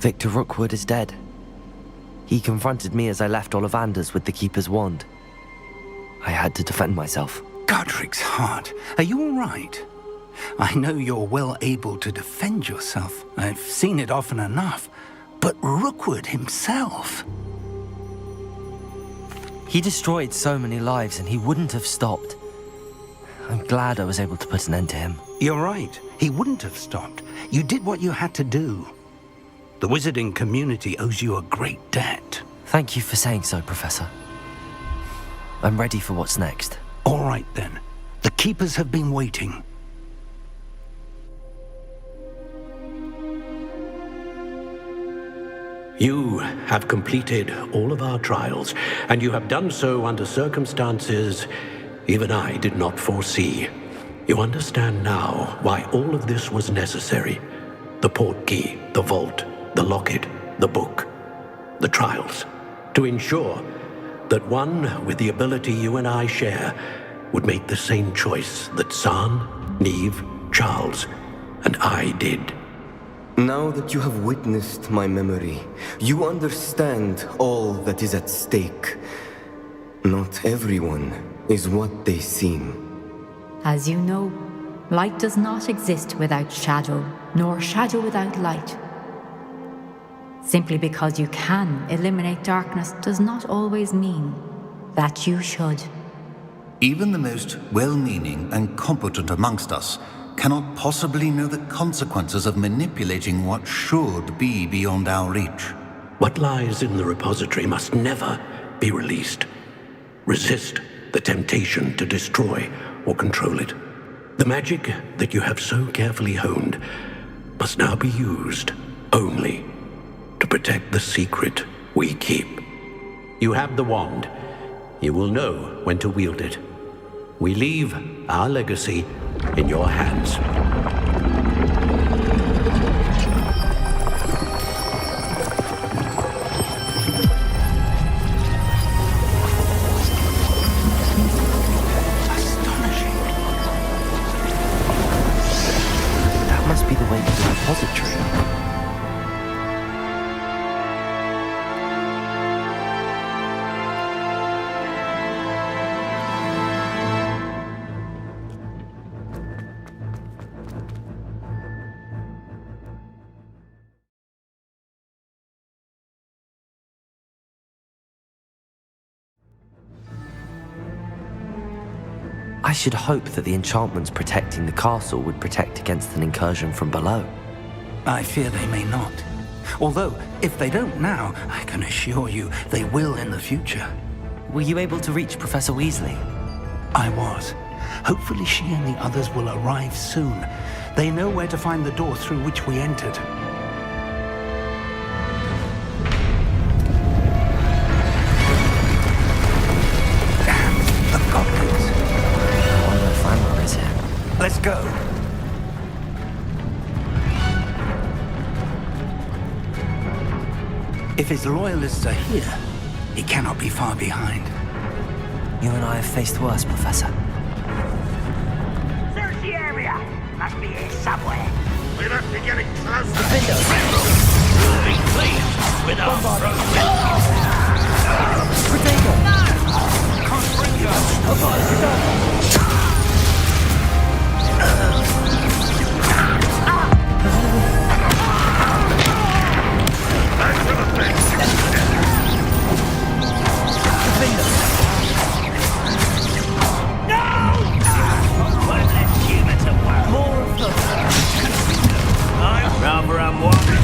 Victor Rookwood is dead. He confronted me as I left Ollivander's with the Keeper's wand. I had to defend myself. Godric's heart, are you all right? I know you're well able to defend yourself. I've seen it often enough. But Rookwood himself... He destroyed so many lives and he wouldn't have stopped. I'm glad I was able to put an end to him. You're right. He wouldn't have stopped. You did what you had to do. The wizarding community owes you a great debt. Thank you for saying so, Professor. I'm ready for what's next. All right, then. The Keepers have been waiting. You have completed all of our trials, and you have done so under circumstances even I did not foresee. You understand now why all of this was necessary. The portkey, the vault, the locket, the book, the trials. To ensure that one with the ability you and I share would make the same choice that San, Neve, Charles, and I did. Now that you have witnessed my memory, you understand all that is at stake. Not everyone is what they seem. As you know, light does not exist without shadow, nor shadow without light. Simply because you can eliminate darkness does not always mean that you should. Even the most well-meaning and competent amongst us cannot possibly know the consequences of manipulating what should be beyond our reach. What lies in the repository must never be released. Resist the temptation to destroy or control it. The magic that you have so carefully honed must now be used only to protect the secret we keep. You have the wand. You will know when to wield it. We leave our legacy in your hands. Astonishing. That must be the way to the repository. I should hope that the enchantments protecting the castle would protect against an incursion from below. I fear they may not. Although, if they don't now, I can assure you they will in the future. Were you able to reach Professor Weasley? I was. Hopefully she and the others will arrive soon. They know where to find the door through which we entered. Damn, the goblins. I wonder if Flammer is here. Let's go. If his loyalists are here, he cannot be far behind. You and I have faced worse, Professor. Search the area! Must be here somewhere. We must be getting closer. You'll be pleased with our progress. Rather I'm walking.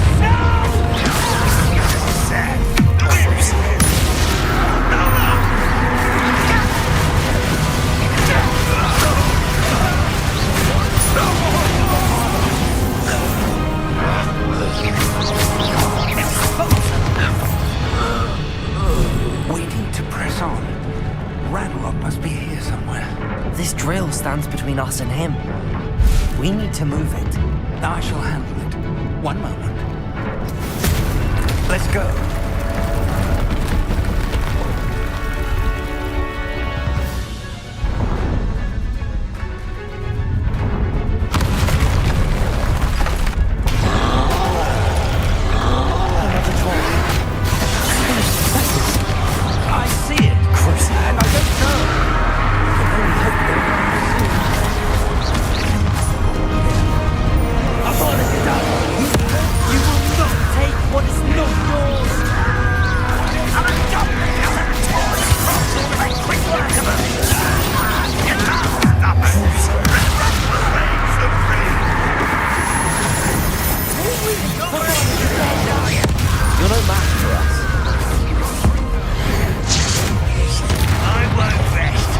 Waiting to press on. Ranrock must be here somewhere. This drill stands between us and him. We need to move it. I shall handle it. One moment. Let's go. You're no match for us. I won't rest.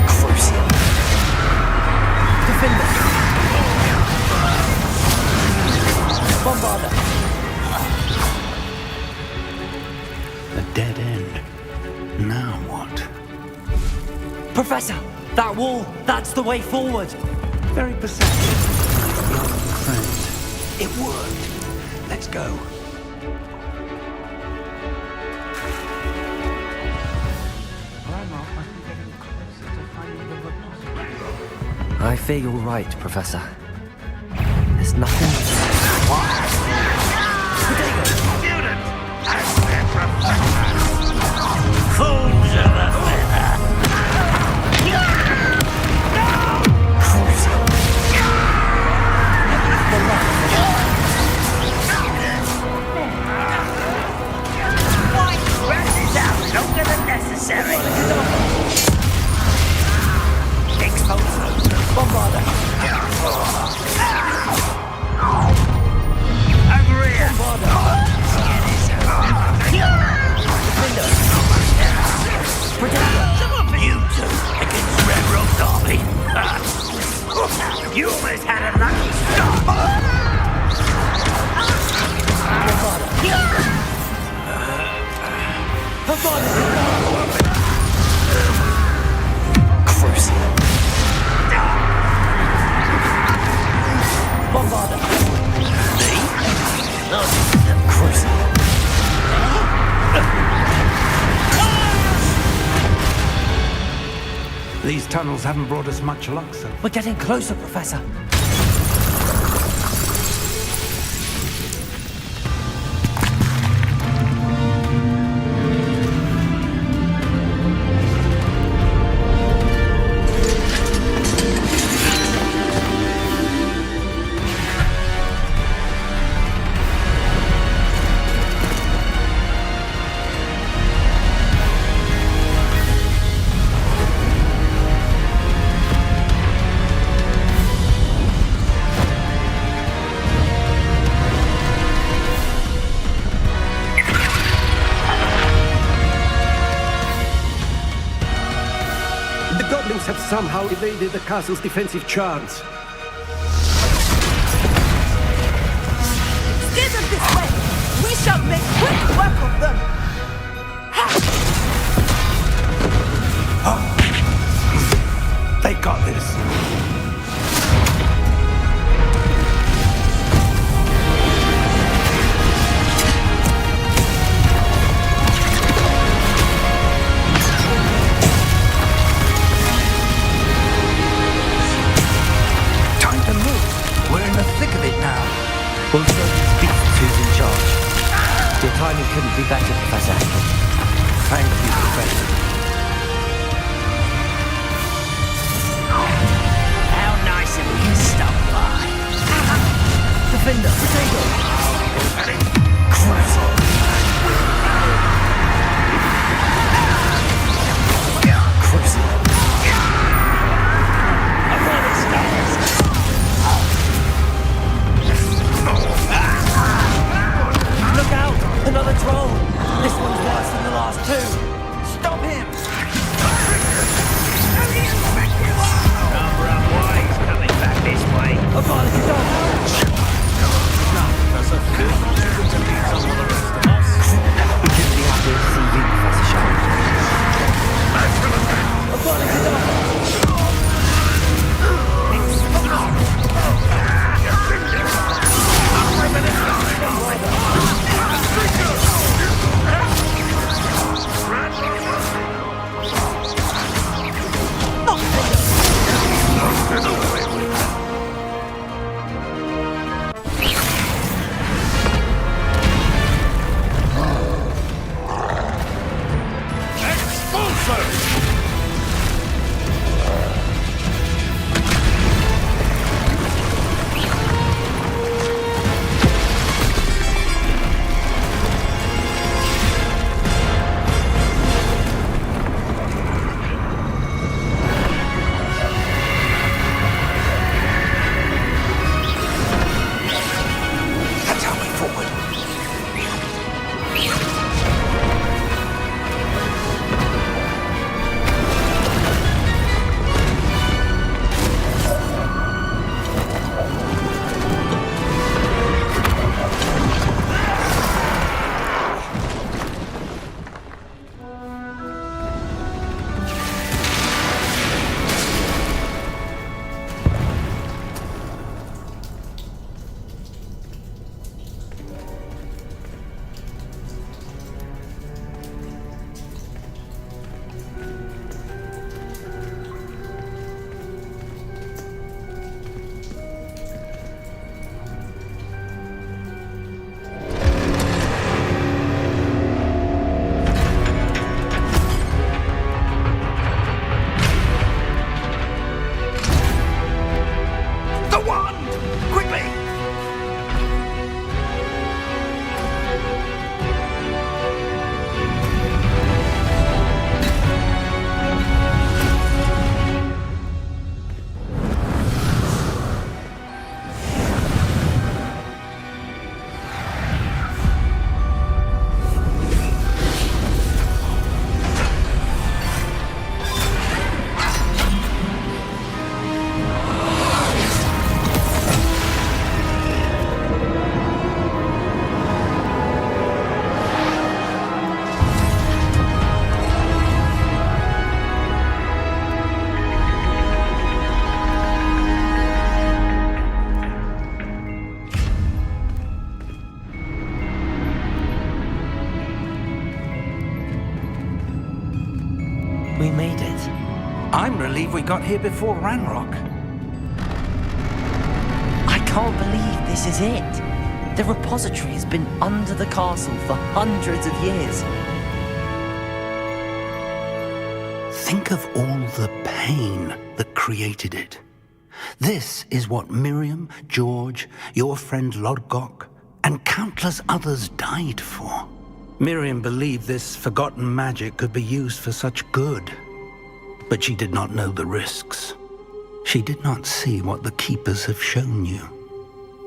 Crucial. Defender. Bombarder. A dead end. Now what? Professor, that wall, that's the way forward. Very perceptive. Young friend. It worked. Let's go. I fear you're right, Professor. There's nothing... Student! And their professor! Fools of a feather! Why? Rest is out longer than necessary! Bombarder. Agreed! Some of you two against Red Rock's army. You almost had a lucky start. Crucial. Bombarder. Crucial. These tunnels haven't brought us much luck, so. We're getting closer, Professor. Have somehow evaded the castle's defensive charms. Steer them this way! We shall make quick work of them! They got this. We'll show these beasts who's in charge. Your timing couldn't be better, Professor. Thank you, Professor. How nice of you to stop by. Defender, potato. Crucial. Crucial. I've already started. Look out! Another drone! This one's worse than the last two! Stop him! Number of wise coming back this way. Apology, dog! Now, Professor, feel free to meet some of the rest of us. We couldn't be happier to see you, Professor Shaw. Apology, dog! We made it. I'm relieved we got here before Ranrock. I can't believe this is it. The repository has been under the castle for hundreds of years. Think of all the pain that created it. This is what Miriam, George, your friend Lodgok, and countless others died for. Miriam believed this forgotten magic could be used for such good, but she did not know the risks. She did not see what the Keepers have shown you,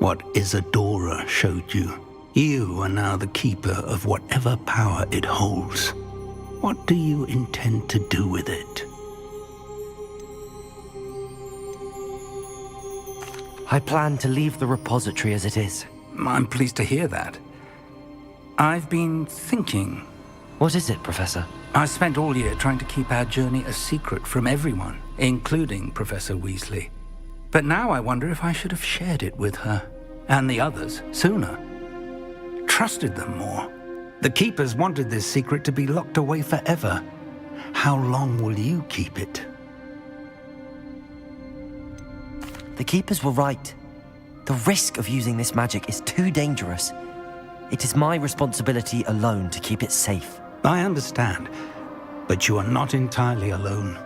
what Isadora showed you. You are now the Keeper of whatever power it holds. What do you intend to do with it? I plan to leave the repository as it is. I'm pleased to hear that. I've been thinking. What is it, Professor? I spent all year trying to keep our journey a secret from everyone, including Professor Weasley. But now I wonder if I should have shared it with her, and the others, sooner. Trusted them more. The Keepers wanted this secret to be locked away forever. How long will you keep it? The Keepers were right. The risk of using this magic is too dangerous. It is my responsibility alone to keep it safe. I understand, but you are not entirely alone.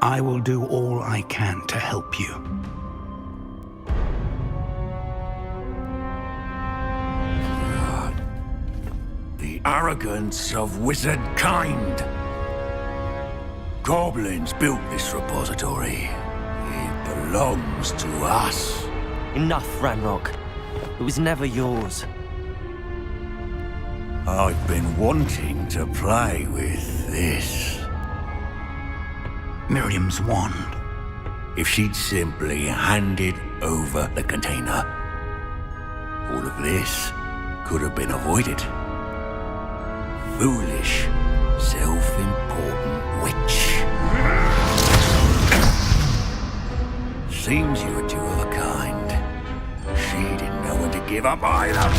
I will do all I can to help you. The arrogance of wizard kind. Goblins built this repository. It belongs to us. Enough, Ranrock. It was never yours. I've been wanting to play with this. Miriam's wand. If she'd simply handed over the container, all of this could have been avoided. Foolish, self-important witch. Seems you were two of a kind. She didn't know when to give up either.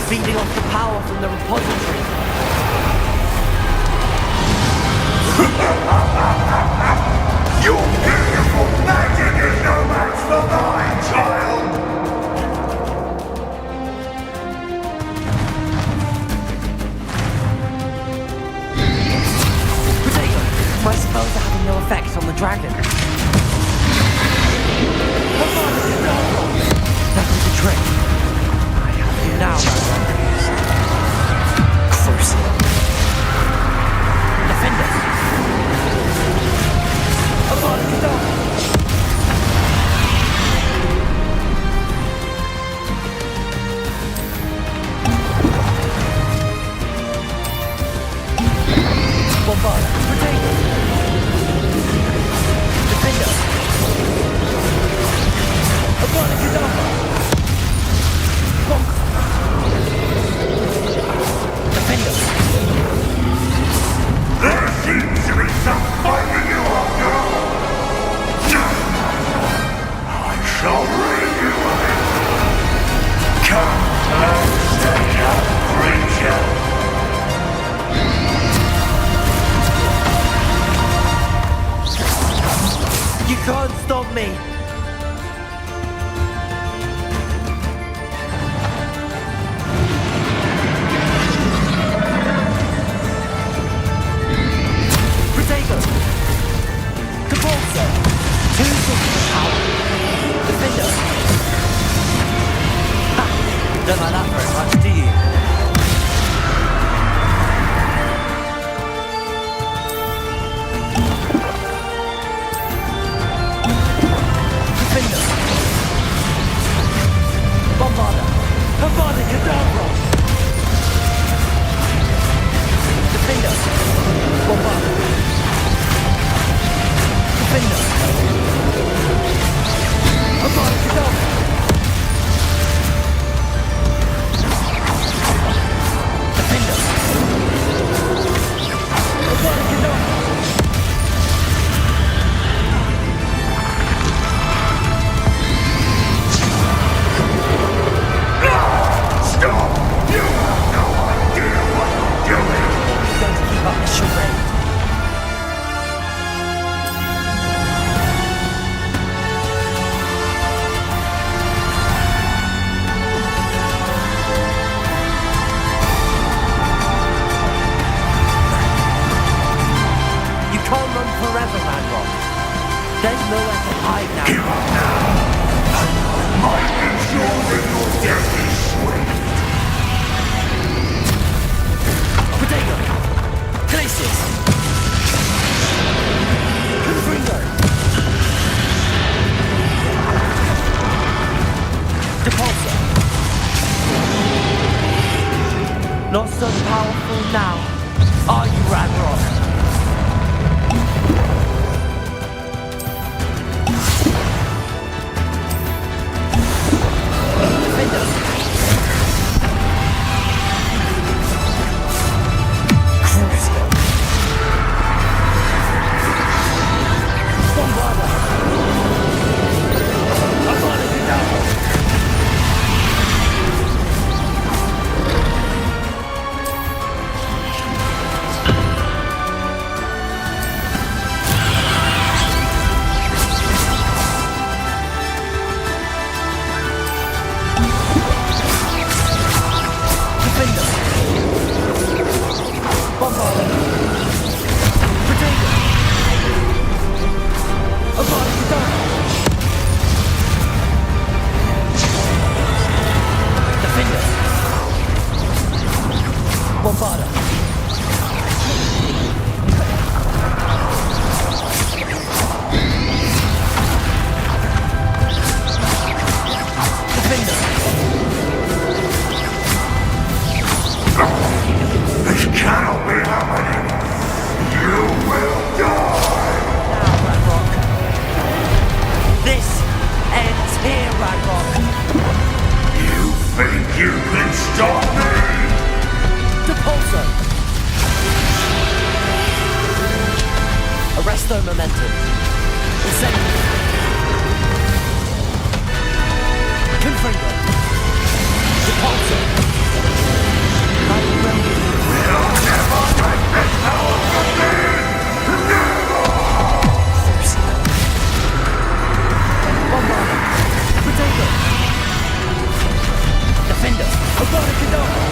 Feeding off the power from the repository. Your beautiful magic is no match for mine, child! Potato, my spells are having no effect on the dragon. That was a trick. I have you now, Ranrock. Crucible. Defend us. Bombard. Potato. Defend us. Abana Kedavra. Defend us. There seems to be some fighting you after all! I shall rid you of it! Come and stand up, creature! You can't stop me! by that very much, do you? Defender! Bombarda! Bombarda Cadabra! Defender! Bombarda! Defender! Bombarda Cadabra! Defender! Bombarda Cadabra! Stop! You have no idea what you're doing! You're going to keep up this charade. You can't run forever, Manrock. There's nowhere to hide now. Give up now! Might ensure that your death is swift! Protego! Glacius! Confringo! Depulsor! Not so powerful now, are you, Ragnarok? Defender! Cruiser! Bombarda! Bombarda Cadabra! Defender! Bombarda! Protego! Bombarda Cadabra! Defender! Bombarda! Defender! This cannot be happening! You will die! Now, Ragnarok. This ends here, Ragnarok. You think you can stop me? Depulso! Arresto momentum. Incentive. Confringo. Depulso. You'll never take this power from me! Never! Bombarda. Protego. Defender. Bombarda Cadabra.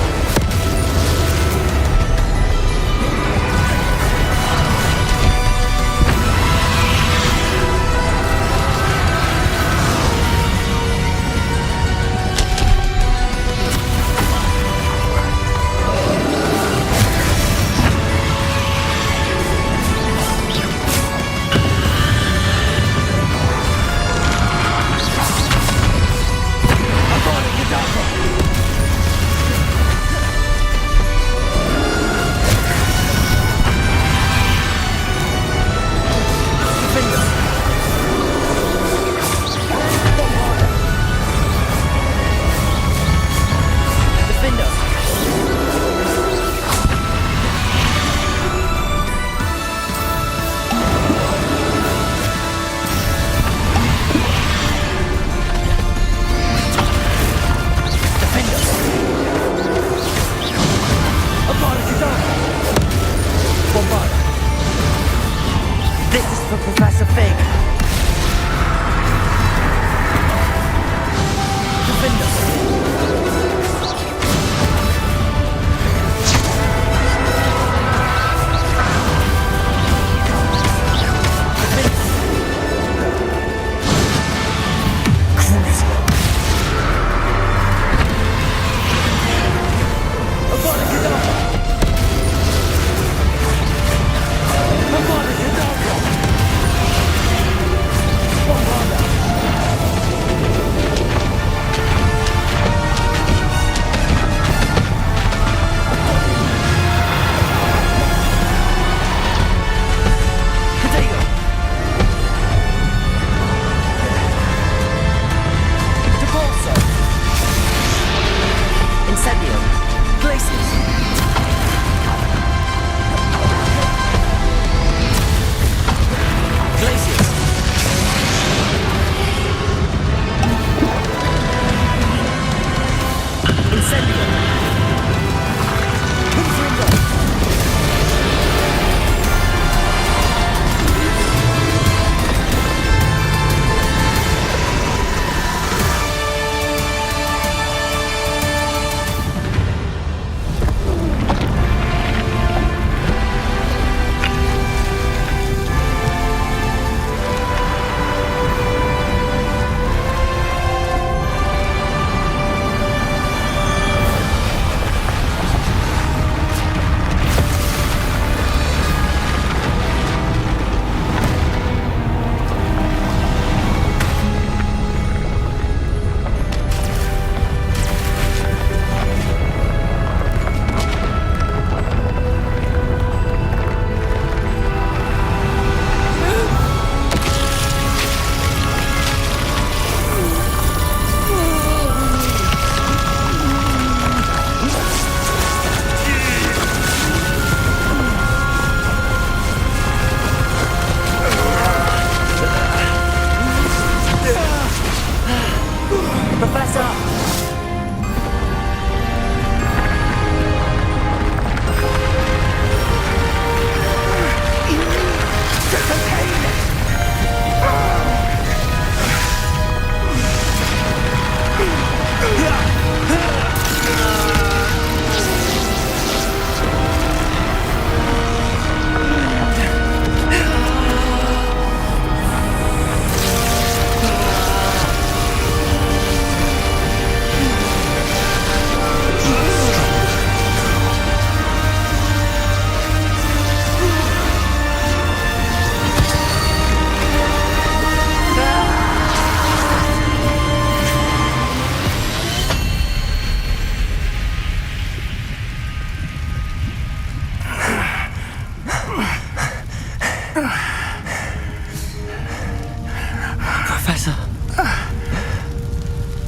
Professor.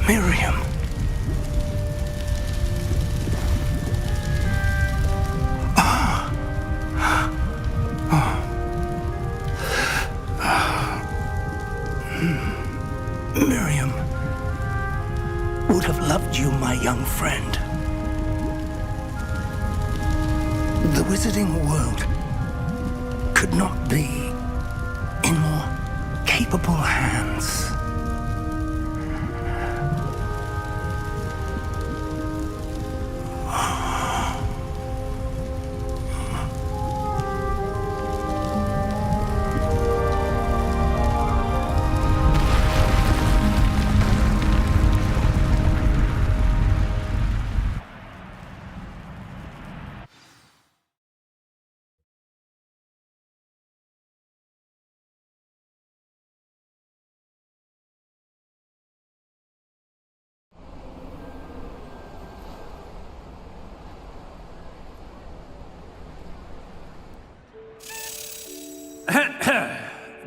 Miriam. Miriam would have loved you, my young friend. The wizarding world could not be in more capable hands.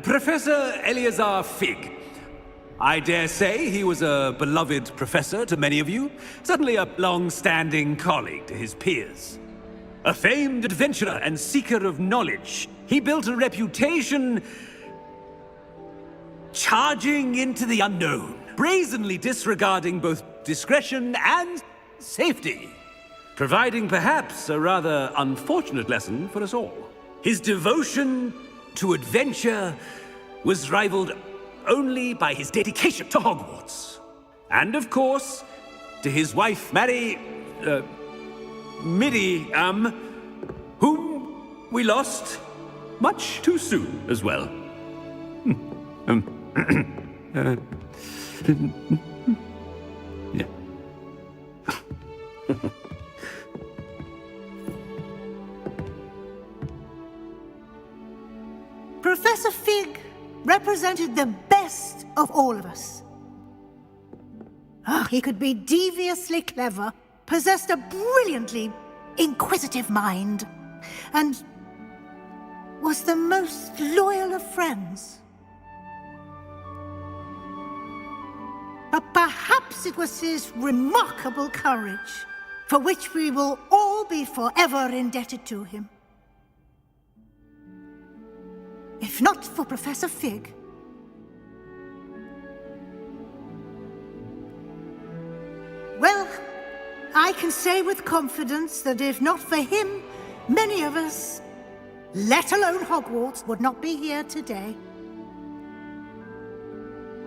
Professor Eleazar Fig. I dare say he was a beloved professor to many of you, certainly a long-standing colleague to his peers. A famed adventurer and seeker of knowledge, he built a reputation charging into the unknown, brazenly disregarding both discretion and safety, providing perhaps a rather unfortunate lesson for us all. His devotion to adventure was rivaled only by his dedication to Hogwarts. And of course, to his wife, Midi, whom we lost much too soon as well. Yeah. Professor Fig represented the best of all of us. He could be deviously clever, possessed a brilliantly inquisitive mind, and was the most loyal of friends. But perhaps it was his remarkable courage, for which we will all be forever indebted to him. If not for Professor Fig, well, I can say with confidence that if not for him, many of us, let alone Hogwarts, would not be here today.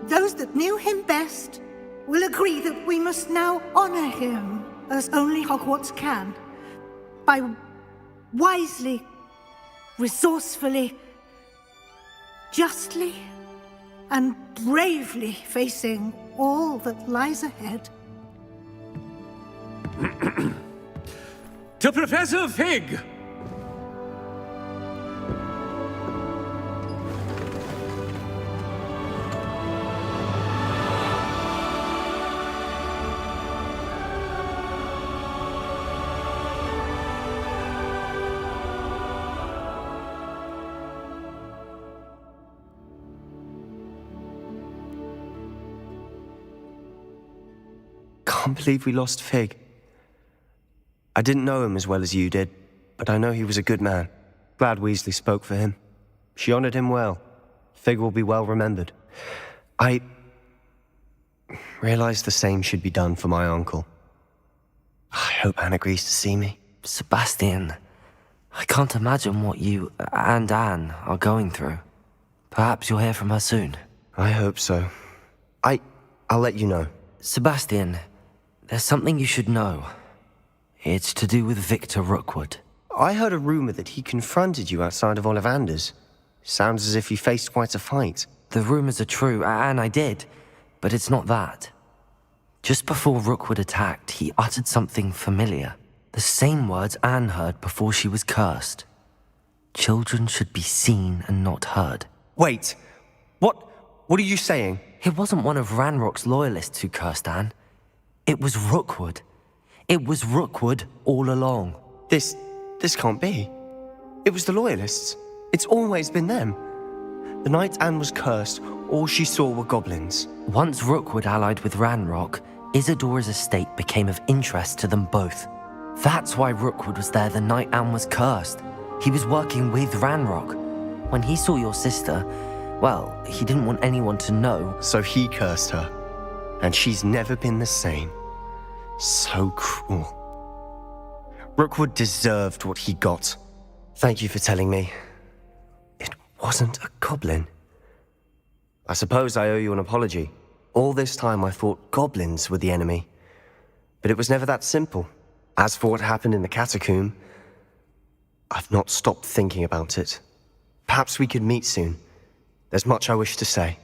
Those that knew him best will agree that we must now honor him as only Hogwarts can, by wisely, resourcefully, justly, and bravely facing all that lies ahead. To Professor Fig! Can't believe we lost Fig. I didn't know him as well as you did, but I know he was a good man. Glad Weasley spoke for him. She honored him well. Fig will be well remembered. I realized the same should be done for my uncle. I hope Anne agrees to see me. Sebastian, I can't imagine what you and Anne are going through. Perhaps you'll hear from her soon. I hope so. I'll let you know. Sebastian, there's something you should know. It's to do with Victor Rookwood. I heard a rumor that he confronted you outside of Ollivander's. Sounds as if you faced quite a fight. The rumors are true, and I did, but it's not that. Just before Rookwood attacked, he uttered something familiar. The same words Anne heard before she was cursed. Children should be seen and not heard. Wait, what are you saying? It wasn't one of Ranrock's loyalists who cursed Anne. It was Rookwood. It was Rookwood all along. This can't be. It was the Loyalists. It's always been them. The night Anne was cursed, all she saw were goblins. Once Rookwood allied with Ranrock, Isadora's estate became of interest to them both. That's why Rookwood was there the night Anne was cursed. He was working with Ranrock. When he saw your sister, well, he didn't want anyone to know. So he cursed her. And she's never been the same. So cruel. Rookwood deserved what he got. Thank you for telling me. It wasn't a goblin. I suppose I owe you an apology. All this time I thought goblins were the enemy. But it was never that simple. As for what happened in the catacomb, I've not stopped thinking about it. Perhaps we could meet soon. There's much I wish to say.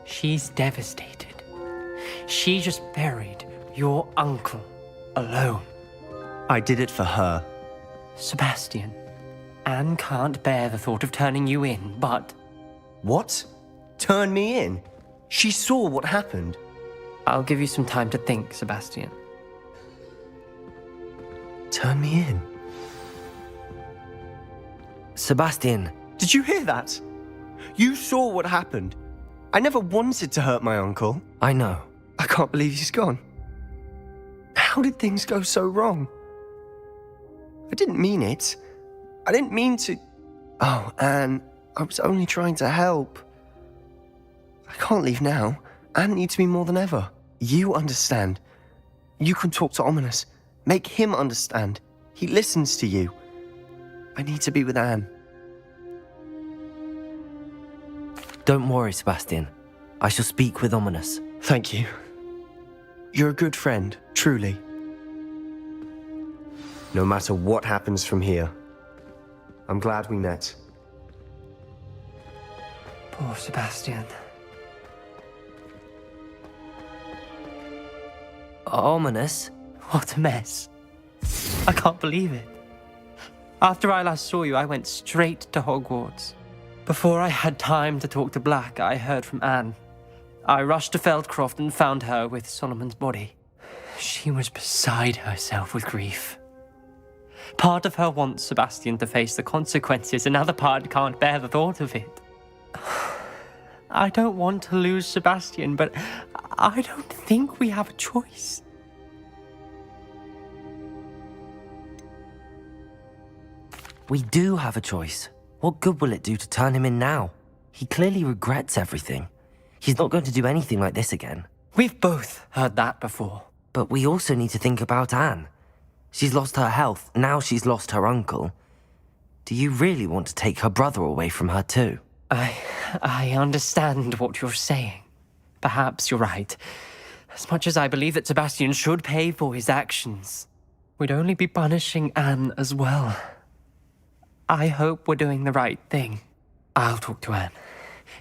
She's devastated. She just buried your uncle alone. I did it for her. Sebastian, Anne can't bear the thought of turning you in, but... What? Turn me in? She saw what happened. I'll give you some time to think, Sebastian. Turn me in? Sebastian. Did you hear that? You saw what happened. I never wanted to hurt my uncle. I know. I can't believe he's gone. How did things go so wrong? I didn't mean it. I didn't mean to... Oh, Anne, I was only trying to help. I can't leave now. Anne needs me more than ever. You understand. You can talk to Ominous. Make him understand. He listens to you. I need to be with Anne. Don't worry, Sebastian. I shall speak with Ominous. Thank you. You're a good friend, truly. No matter what happens from here, I'm glad we met. Poor Sebastian. Ominous? What a mess. I can't believe it. After I last saw you, I went straight to Hogwarts. Before I had time to talk to Black, I heard from Anne. I rushed to Feldcroft and found her with Solomon's body. She was beside herself with grief. Part of her wants Sebastian to face the consequences, another part can't bear the thought of it. I don't want to lose Sebastian, but I don't think we have a choice. We do have a choice. What good will it do to turn him in now? He clearly regrets everything. He's not going to do anything like this again. We've both heard that before. But we also need to think about Anne. She's lost her health, now she's lost her uncle. Do you really want to take her brother away from her too? I understand what you're saying. Perhaps you're right. As much as I believe that Sebastian should pay for his actions, we'd only be punishing Anne as well. I hope we're doing the right thing. I'll talk to Anne.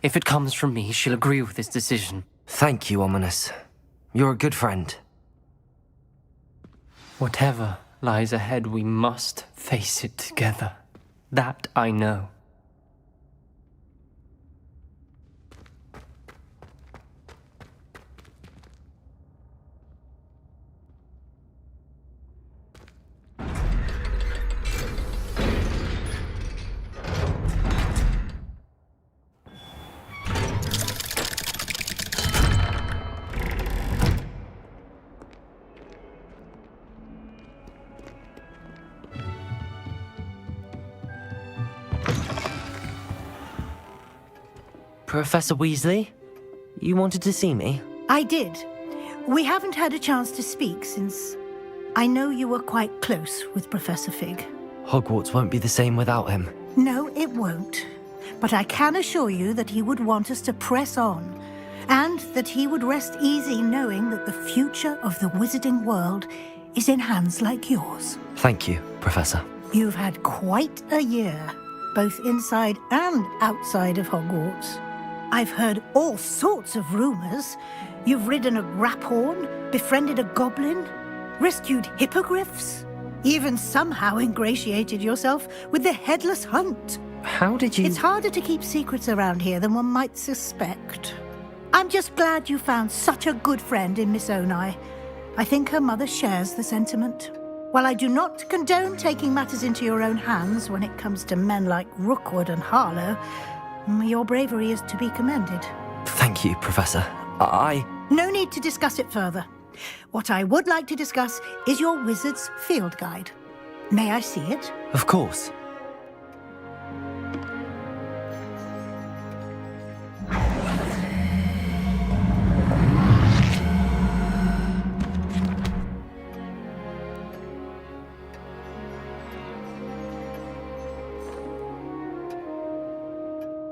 If it comes from me, she'll agree with this decision. Thank you, Ominous. You're a good friend. Whatever lies ahead, we must face it together. That I know. Professor Weasley? You wanted to see me? I did. We haven't had a chance to speak since I know you were quite close with Professor Fig. Hogwarts won't be the same without him. No, it won't. But I can assure you that he would want us to press on, and that he would rest easy knowing that the future of the wizarding world is in hands like yours. Thank you, Professor. You've had quite a year, both inside and outside of Hogwarts. I've heard all sorts of rumors. You've ridden a graphorn, befriended a goblin, rescued hippogriffs, even somehow ingratiated yourself with the Headless Hunt. How did you... It's harder to keep secrets around here than one might suspect. I'm just glad you found such a good friend in Miss Onai. I think her mother shares the sentiment. While I do not condone taking matters into your own hands when it comes to men like Rookwood and Harlow, your bravery is to be commended. Thank you, Professor. No need to discuss it further. What I would like to discuss is your wizard's field guide. May I see it? Of course.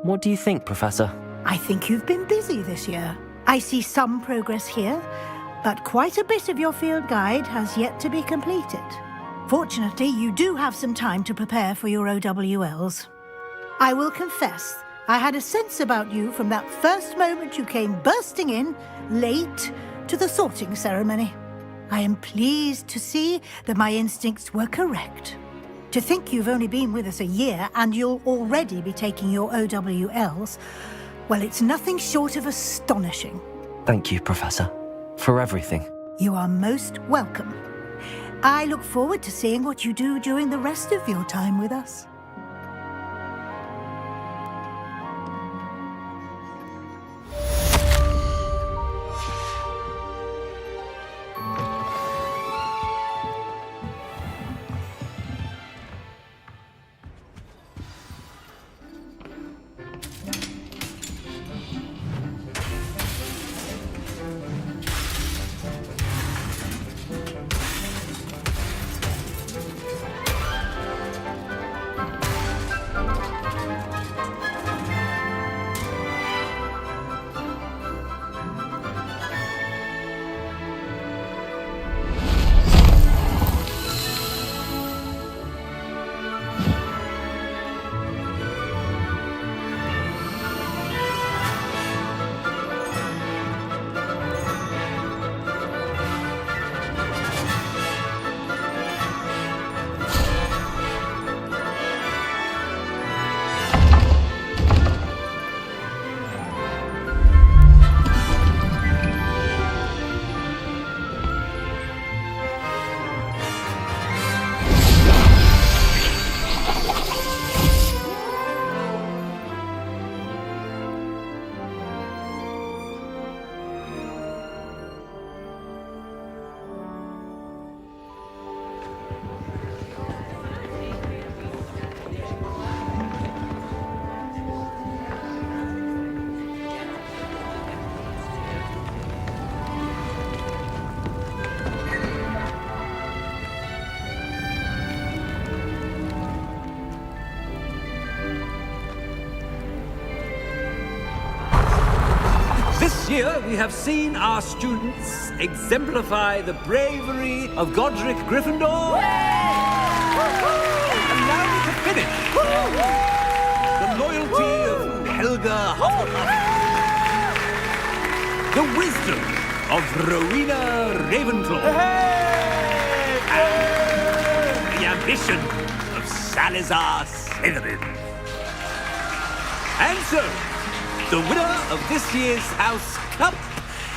What do you think, Professor? I think you've been busy this year. I see some progress here, but quite a bit of your field guide has yet to be completed. Fortunately, you do have some time to prepare for your OWLs. I will confess, I had a sense about you from that first moment you came bursting in, late, to the sorting ceremony. I am pleased to see that my instincts were correct. To think you've only been with us a year and you'll already be taking your OWLs, well, it's nothing short of astonishing. Thank you, Professor, for everything. You are most welcome. I look forward to seeing what you do during the rest of your time with us. This year, we have seen our students exemplify the bravery of Godric Gryffindor. And now we can finish. The loyalty of Helga Hufflepuff. The wisdom of Rowena Ravenclaw. And the ambition of Salazar Slytherin. And so, the winner of this year's House Cup...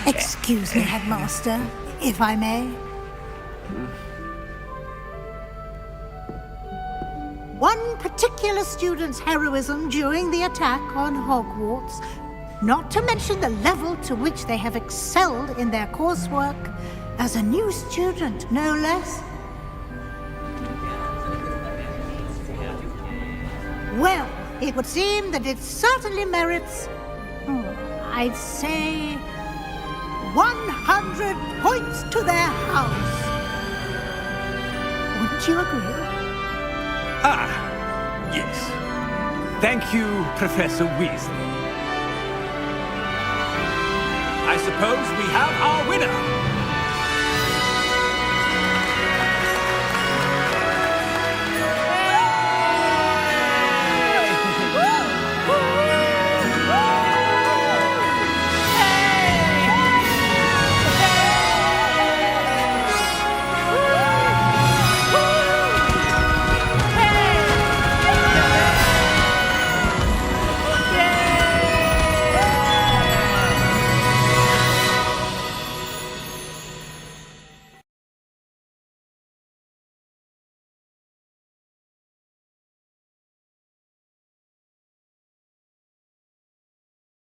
Excuse me, Headmaster, if I may. One particular student's heroism during the attack on Hogwarts, not to mention the level to which they have excelled in their coursework, as a new student, no less. Well, it would seem that it certainly merits, I'd say, 100 points to their house. Wouldn't you agree? Ah, yes. Thank you, Professor Weasley. I suppose we have our winner.